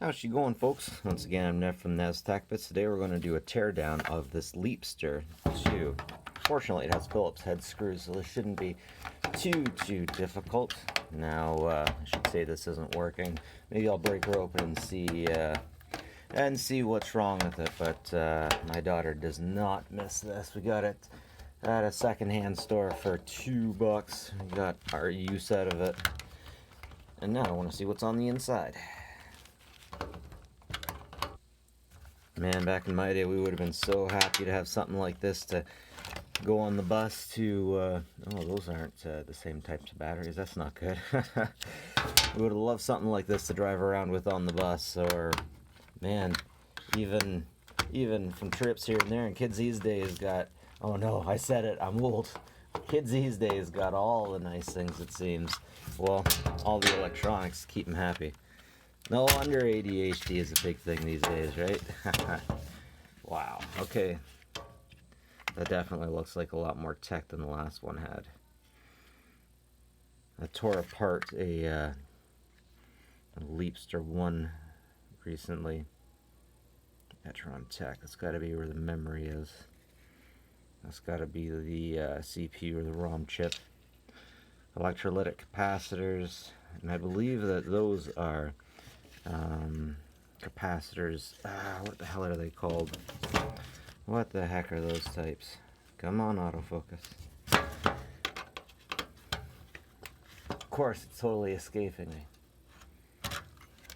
How's she going, folks? Once again, I'm Nev from Nev's Tech Bits. Today we're going to do a teardown of this Leapster 2. Fortunately, it has Phillips head screws, so this shouldn't be too difficult. Now, I should say this isn't working. Maybe I'll break her open and see what's wrong with it, but my daughter does not miss this. We got it at a secondhand store for $2. We got our use out of it. And now I want to see what's on the inside. Man, back in my day, we would have been so happy to have something like this to go on the bus to, oh, those aren't the same types of batteries. That's not good. We would have loved something like this to drive around with on the bus, or, man, even from trips here and there. And kids these days got, oh no, I said it, I'm old. Kids these days got all the nice things, it seems. Well, all the electronics to keep them happy. No wonder ADHD is a big thing these days, right? Wow, okay. That definitely looks like a lot more tech than the last one had. I tore apart a Leapster 1 recently. Etron Tech, that's got to be where the memory is. That's got to be the CPU or the ROM chip. Electrolytic capacitors, and I believe that those are capacitors. What the hell are they called? What the heck are those types? Come on, autofocus. Of course, it's totally escaping me.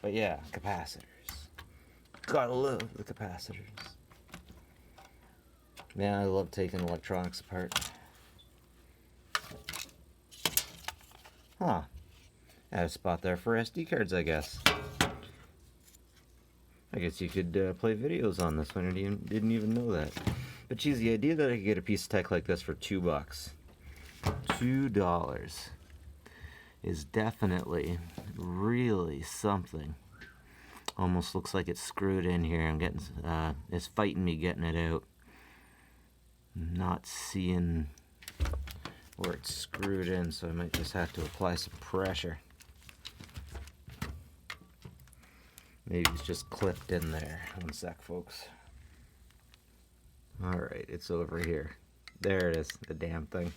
But yeah, capacitors. Gotta love the capacitors. Man, I love taking electronics apart. Huh. I had a spot there for SD cards, I guess. I guess you could play videos on this one. I didn't even know that. But geez, the idea that I could get a piece of tech like this for $2, $2 is definitely really something. Almost looks like it's screwed in here. I'm getting, it's fighting me getting it out. I'm not seeing where it's screwed in, so I might just have to apply some pressure. Maybe it's just clipped in there. One sec, folks. Alright, it's over here. There it is, the damn thing.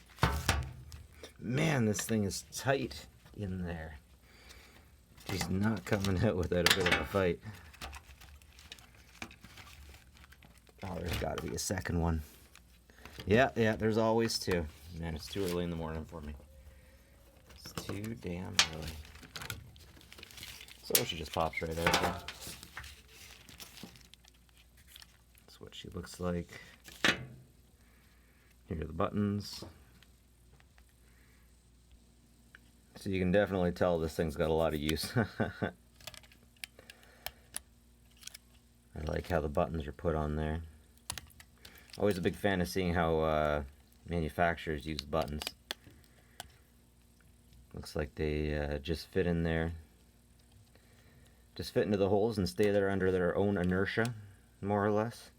Man, this thing is tight in there. She's not coming out without a bit of a fight. Oh, there's got to be a second one. Yeah, there's always two. Man, it's too early in the morning for me. It's too damn early. So she just pops right out there. That's what she looks like. Here are the buttons. So you can definitely tell this thing's got a lot of use. I like how the buttons are put on there. Always a big fan of seeing how manufacturers use buttons. Looks like they just fit in there. Just fit into the holes and stay there under their own inertia, more or less.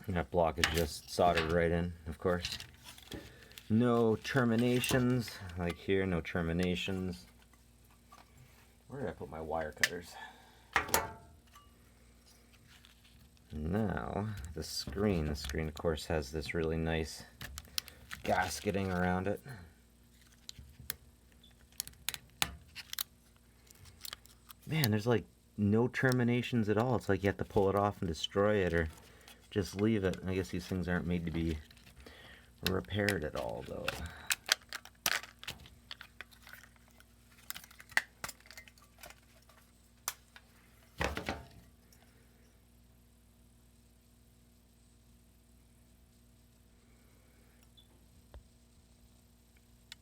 And that block is just soldered right in, of course. No terminations, like here, no terminations. Where did I put my wire cutters? Now, the screen of course has this really nice gasketing around it. Man, there's like no terminations at all. It's like you have to pull it off and destroy it or just leave it. I guess these things aren't made to be repaired at all, though.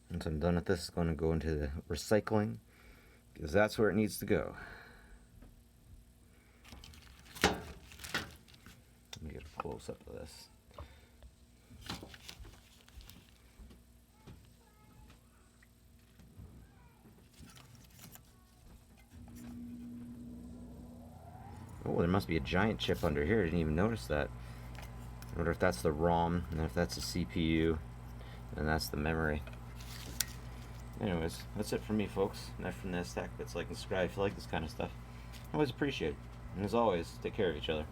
Once I'm done with this, it's going to go into the recycling, because that's where it needs to go. Let me get a close up of this. Oh, there must be a giant chip under here. I didn't even notice that. I wonder if that's the ROM, and if that's the CPU, and that's the memory. Anyways, that's it for me, folks. Knife from NASDAQ. That's like and subscribe if you like this kind of stuff. I always appreciate it. And as always, take care of each other.